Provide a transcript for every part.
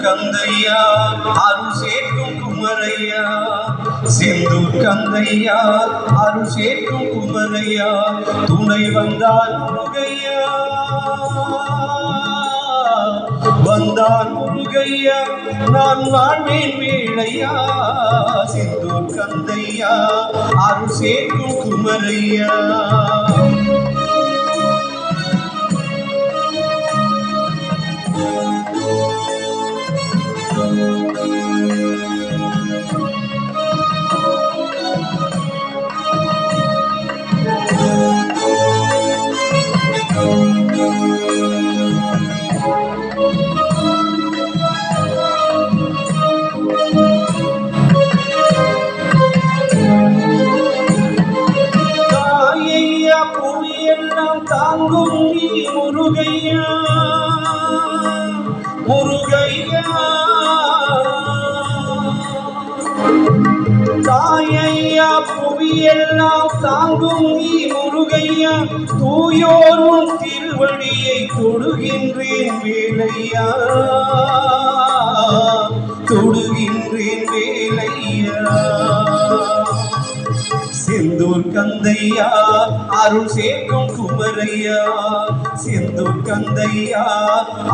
கந்தையா அருள் சேர்க்கும் குமரையா, சிந்தூர் கந்தையா அருள் சேர்க்கும் குமரையா, துணை வந்தால் முருகையா, வந்தால் முருகையா, நான் வாழ்வேன் வேளையா, சிந்தூர் கந்தையா அருள் சேர்க்கும் குமரையா. தாங்கும் நீ முருகையா, முருகையா, தாயையா புவியெல்லாம் தாங்கும் நீ முருகையா, தூயோரும் திருவடியை தொடுகின்றேன் வேலையா, தொடுகின்றேன் வேலையா. சிந்தூர் கந்தையா அருள் சேர்க்கும் குமரையா, சிந்தூர் கந்தையா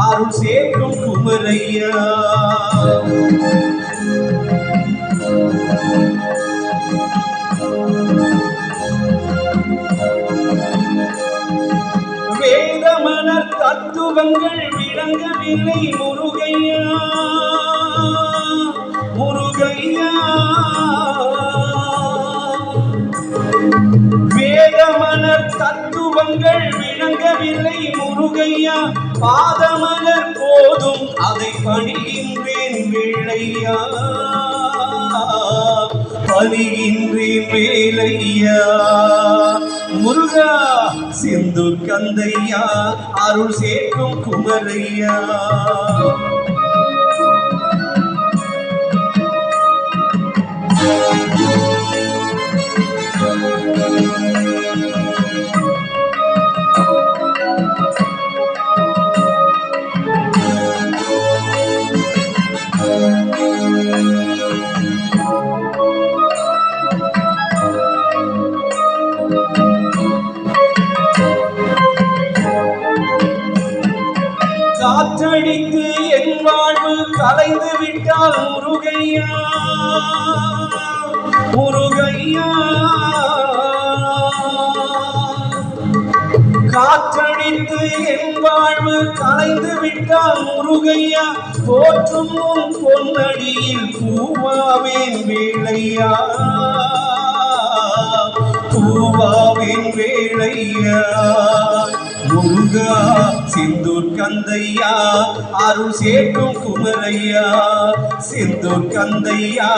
அருள் சேர்க்கும் குமரையா. வேதமலர் தத்துவங்கள் விளங்கவில்லை முருகையா, முருகையா, வேதமலர் தத்துவங்கள் விளங்கவில்லை முருகையா, பாதமலர் போதும் அதை பணிகின்றேன் வேளையா, பணிகின்றேன் வேளையா. முருகா சிந்தூர் கந்தையா அருள் சேர்க்கும் குமரையா. காற்றடித்து என் வாழ்வு கலைந்து விட்டால் முருகையா, முருகையா, காற்றடித்து என் வாழ்வு கலைந்து விட்டால் முருகையா, போற்றும் உன் பொன்னடியில் பூவாவேன் வேளையா, பூவாவேன் வேளையா. முருகா சிந்தூர் கந்தையா அருள் சேர்க்கும் குமரையா, சிந்தூர் கந்தையா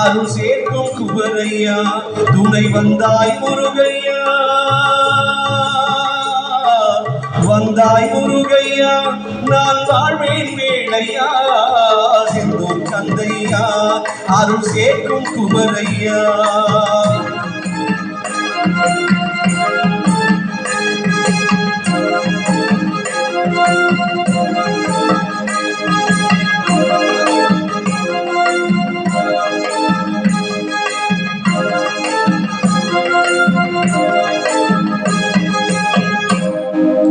அருள் சேர்க்கும் குமரையா, துணை வந்தாய் முருகையா, வந்தாய் முருகையா, நான் வாழ்வேன் வேளையா, சிந்தூர் கந்தையா அருள் சேர்க்கும் குமரையா.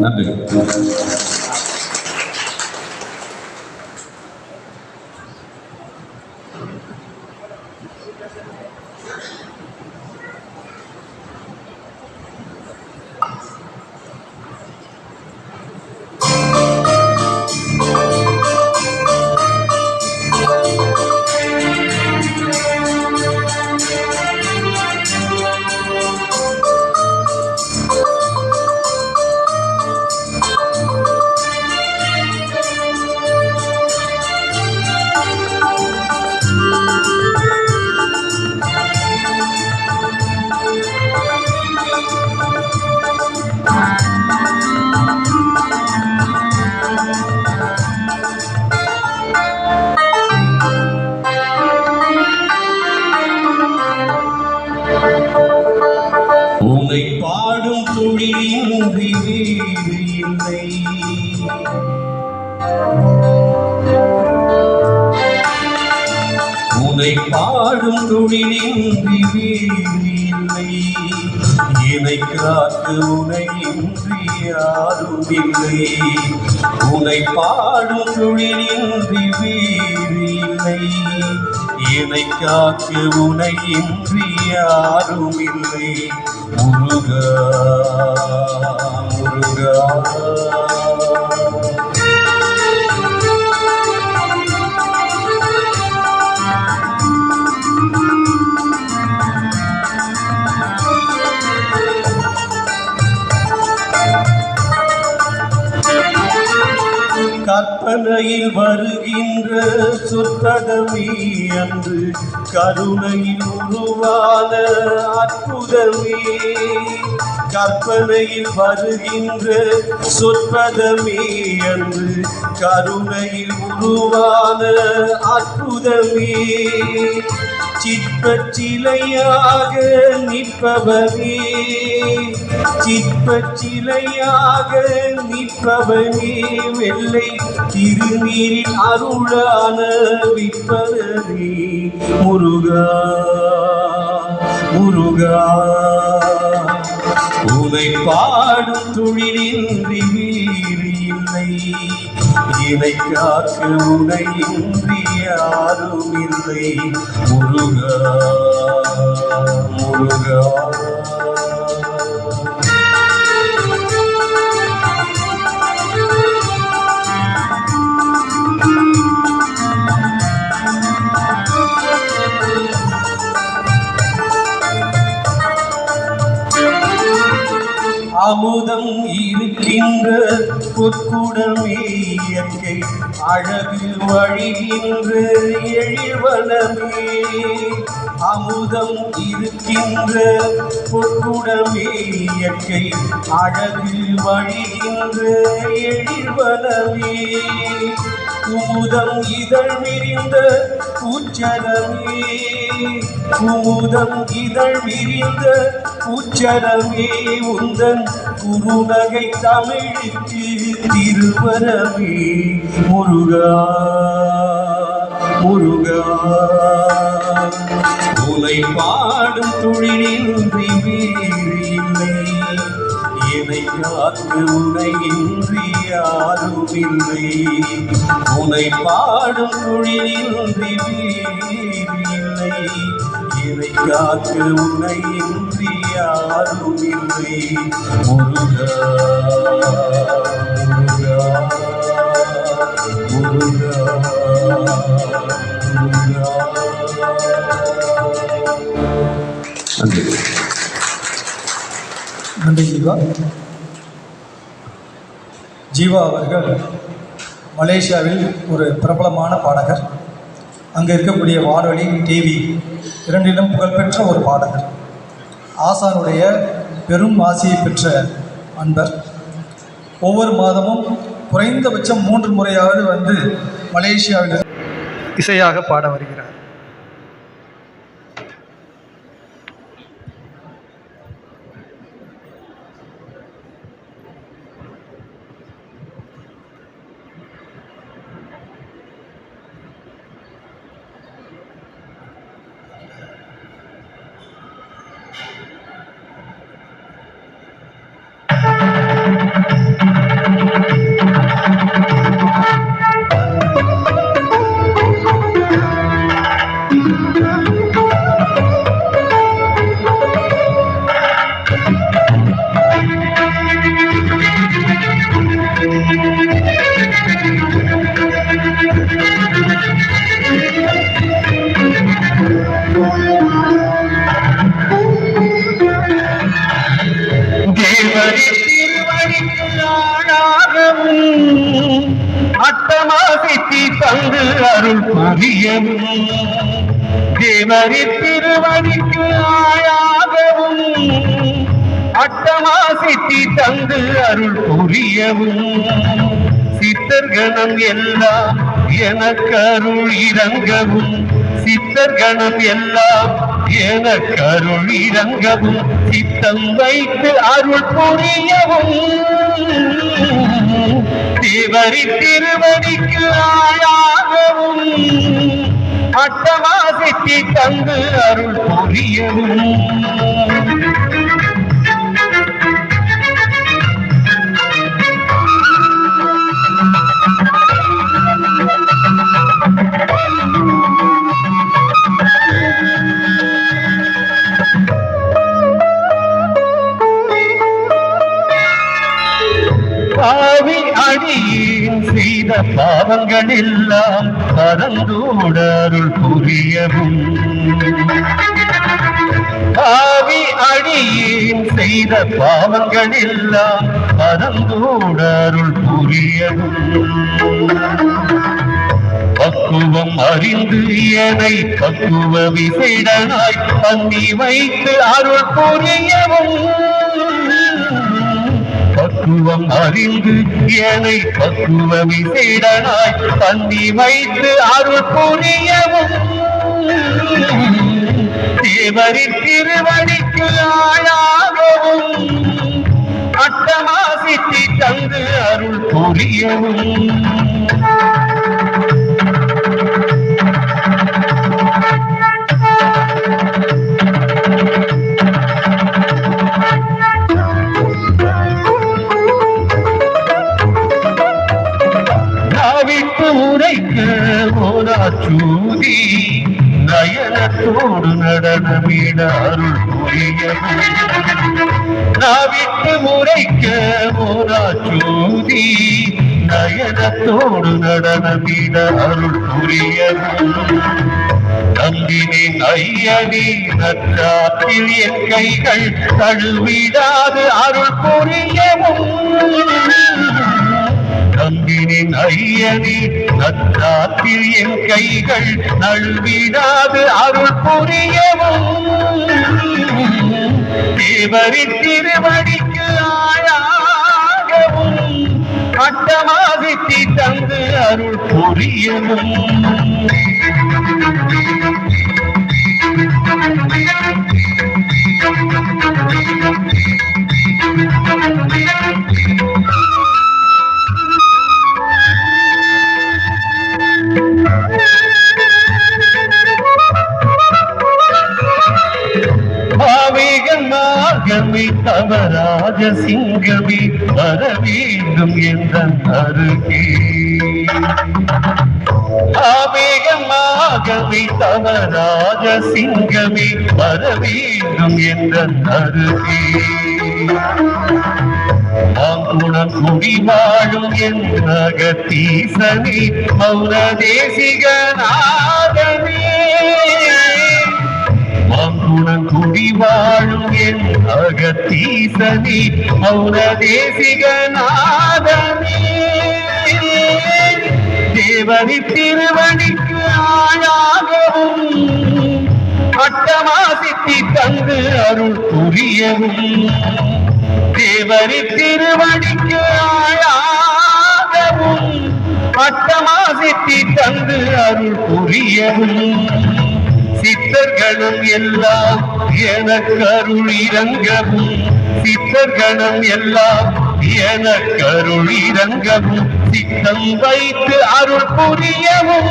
நன்றி. தொழிலின்றி வேறு இல்லை. உனை பாடும் தொழிலின்றி வேறு இல்லை. என்னை காக்க உனையின்றி யாரும் இல்லை. உனை பாடும் தொழிலின்றி வேறு இல்லை. என்னை காக்க உனையின்றி யாரும் இல்லை. முருகா முருகா கற்பனையில் வருகின்ற சொற்பதமே அன்று கருணையில் உருவான அற்புதமே. கற்பனையில் வருகின்ற சொற்பதமே அன்று கருணையில் உருவான அற்புதமே. சிற்பச் சிலையாக நிற்பவனே, சிற்பச் சிலையாக நிற்பவனே, வெள்ளை திருநீரில் அருளான விற்பனே. முருகா முருகா உனை பாடும் தொழிலின்றி வேறு இல்லை. என்னை காக்க உனையின்றி யாரும் இல்லை. முருகா முருகா அமுதம் இருக்கின்ற பொற்குடமே இயற்கை அழகு வழிகின்ற எழில்வனமே. அமுதம் இருக்கின்ற பொற்குடமே இயற்கை அழகு வழிகின்ற எழில்வனமே. குமுதம் இதழ் விரிந்த பூச்சரமே, குமுதம் இதழ் விரிந்த பூச்சரமே. உந்தன் குறுநகை தமிழுக்கு திருவரமே. முருகா முருகா உனை பாடும் தொழிலின்றி வேறு இல்லை. என்னை காக்க உனையின்றி யாரும் இல்லை. உனை பாடும் தொழிலின்றி வேறு இல்லை. என்னை காக்க உனையின்றி யாரும் இல்லை. முருகா முருகா முருகா முருகா. நன்றி ஜீவா. ஜீவா அவர்கள் மலேசியாவில் ஒரு பிரபலமான பாடகர். அங்கே இருக்கக்கூடிய வானொலி, டிவி இரண்டிலும் புகழ்பெற்ற ஒரு பாடகர். ஆசானுடைய பெரும் ஆசையை பெற்ற அன்பர். ஒவ்வொரு மாதமும் குறைந்தபட்சம் 3 முறையாவது வந்து மலேசியாவில் இசையாக பாட வருகிறார். அட்டமாசித்தி தந்து அருள் புரியவும் தேவரி திருவடிக்கு ஆயாகவும் அட்டமாசித்தி தந்து அருள் புரியவும் சித்த சித்தர்கணம் எல்லாம் எனக்கருள் இறங்கவும் சித்தர்கணம் எல்லாம் எனக்கருள் இறங்கவும் சித்தம் வைத்து அருள் புரியவும் தேவரி திருவடிக்கு ஆளாகவும் அட்டமா சித்தி தந்து அருள் புரியவும் பாவி அடியேன் செய்த பாவங்கள் எல்லாம் பரந்தோட அருள் புரியவும் பாவி அடியேன் செய்த பாவங்கள் எல்லாம் பரந்தோட அருள் புரியவும் பக்குவம் அறிந்து என்னை பக்குவ விசைடனாய் பண்ணி வைத்து அருள் புரியவும் பக்குவம் அறிந்து என்னை பக்குவ விசேடனாய் பண்ணி வைத்து அருள் புரியவும் தேவரி திருவடிக்கு ஆளாகவும் அட்டமா சித்தி தந்து அருள் புரியவும் சூதி நயனத்தோடு நடனமிட அருள் புரியவும் நாவிட்டு முறைக்க சூதி நயனத்தோடு நடனமிட அருள் புரியவும் நம்பினேன் ஐயனே நற்றாற்றில் என் கைகள் தழுவிடாது அருள் புரியவும் நம்பினேன் ஐயனே நற்றாற்றில் என் கைகள் நழுவிடாது அருள் புரியவும் தேவரி திருவடிக்கு ஆளாகவும் அட்டமா சித்தி தந்து அருள் புரியவும் மாகமே தவராஜ சிங்கமே வர வேண்டும் என்ற அருகே ஆவேகமாகவே தவராஜ சிங்கமே வர வேண்டும் என்ற அருகே மாங்குணம் குடி வாழும் என் அகத்தீசனே மௌன தேசிகநாதனே மாங்குணம் குடி வாழும் என் அகத்தீசனே மௌன தேசிகநாதனே தேவரி திருவடிக்கு ஆளாகவும் அட்டமா சித்தி தந்து அருள் புரியவும் தேவரி திருவடிக்கு ஆளாகவும் அட்டமா சித்தி தந்து அருள் புரியவும் சித்தர்களும் எல்லாம் எனக்கு அருள் இறங்கவும் சித்தர்களும் எல்லாம் எனக்கு அருள் இறங்கவும் சித்தம் வைத்து அருள் புரியவும்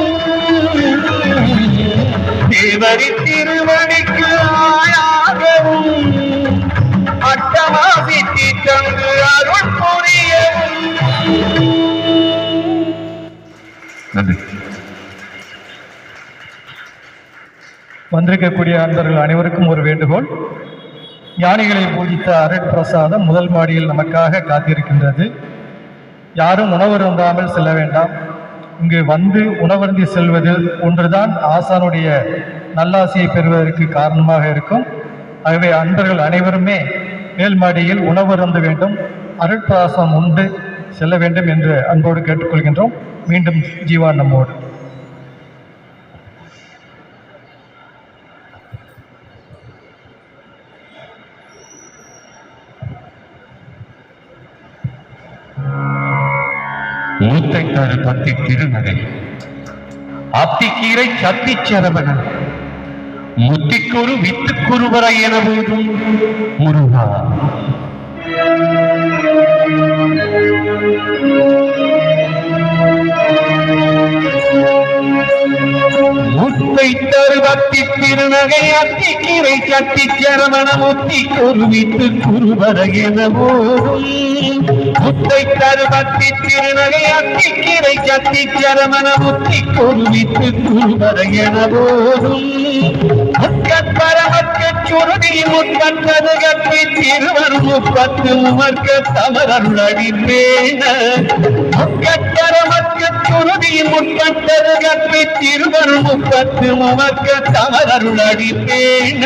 தேவரி திருவடிக்கு ஆளாகவும் அட்டமா சித்தி தந்து அருள் புரியவும். நன்றி. வந்திருக்கக்கூடிய அன்பர்கள் அனைவருக்கும் ஒரு வேண்டுகோள். ஞானிகளை பூஜித்த அருட்பிரசாதம் முதல் மாடியில் நமக்காக காத்திருக்கின்றது. யாரும் உணவருந்தாமல் செல்ல வேண்டாம். இங்கு வந்து உணவருந்தி செல்வது ஒன்றுதான் ஆசானுடைய நல்லாசியை பெறுவதற்கு காரணமாக இருக்கும். ஆகவே அன்பர்கள் அனைவருமே மேல் மாடியில் உணவருந்த வேண்டும், அருட்பிரசாதம் உண்டு செல்ல வேண்டும் என்று அன்போடு கேட்டுக்கொள்கின்றோம். மீண்டும் ஜீவா நம்மோடு. முத்தைத்தாறு பத்தி திருநகை அத்திக்கீரை சத்திச்சரவணன் முத்திக்குரு வித்துக்குருவர என போதும் முருகா முத்தை தருவத்தி திருநகை அத்திக்கீரை சத்திச்சரவண முத்திக்குரு வித்துக்குருவர என போதும் முத்தை தருவத்தி திருநகை அத்திக்கீரை சத்திச்சரவண முத்திக்குரு வித்துக்குருவர என போதும் முக்கற்பரமற்கு சுருதி முக்கற்பது கற்பி திருவர் முப்பத்து உமர்க்க தமரருளடிப்பேன முக்கற்பரமற்கு சுருதி முக்கற்பது கற்பி திருவர் முப்பத்து உமர்க்க தமரருளடிப்பேன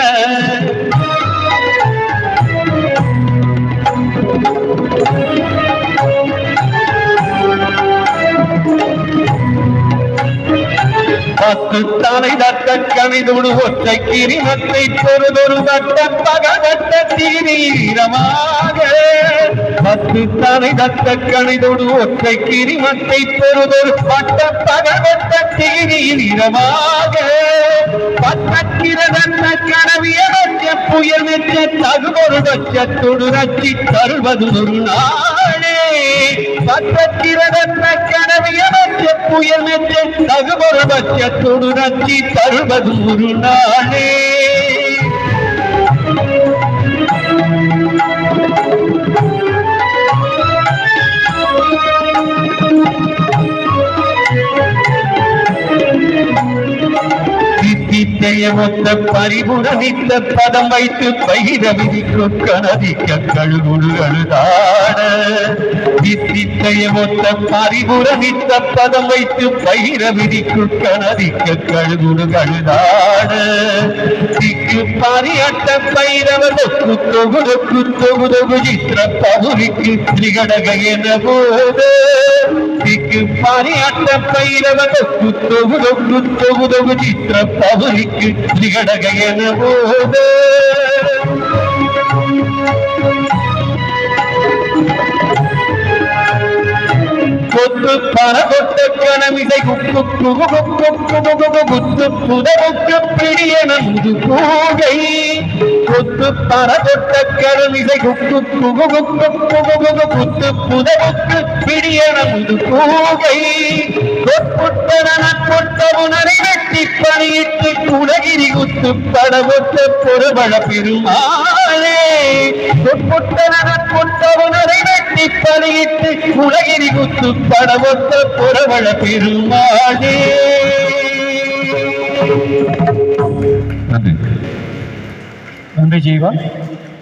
பத்து தலை தட்ட கணிதோடு ஒற்றை கிரிமத்தை பொறுதொரு வட்ட பகவட்ட தீரமாக பத்து தலை தட்ட கணிதோடு ஒற்றை கிரிமத்தை பொறுதொரு வட்ட பகவட்ட தீரமாக பத்திரதன்ன கனவிய வச்ச புயல் வெச்ச தகுபொரு வச்சத்தொடு ரச்சி தருவது ஒரு நாளே பத்திரதன்ன கனவிய வச்ச புயல் வெச்ச தகுபொரு வச்சத்தொடு ரச்சி தருவது ஒரு நாளே ஒத்த பரிபுரணித்த பதம் வைத்து பயிர விதிக்கு கனதிக்க கழுகுடு அழுதாட ஒத்த பரிபுரணித்த பதம் வைத்து பயிர விதிக்கு கனதிக்க கழுகுடு அழுதாட திக்கு பாரியாட்ட பைரவனுக்கு தொகுதொகு சித்திர பகுதிக்கு திரிகடக என போது திக்கு பாரியாட்ட பைரவனுக்கு தொகுதொகு சித்திர பகுதிக்கு திரிகடக என போது கொத்து பரபொட்ட கணமிசை குத்து புதவுக்கு பிடியன முது கூகை கொத்து பரபொட்ட கணமிசை குத்து புதவுக்கு பிடியன முது கூகை கொட்டவுணரை வெட்டி பணியிட்டு குலகிரி குத்து படவொட்ட பொறுபட பெருமாளே கொட்டவுணரை வெட்டி பணியிட்டு குலகிரி குத்து படவொத்த புறவள பெருமாளே. நன்றி ஜீவா.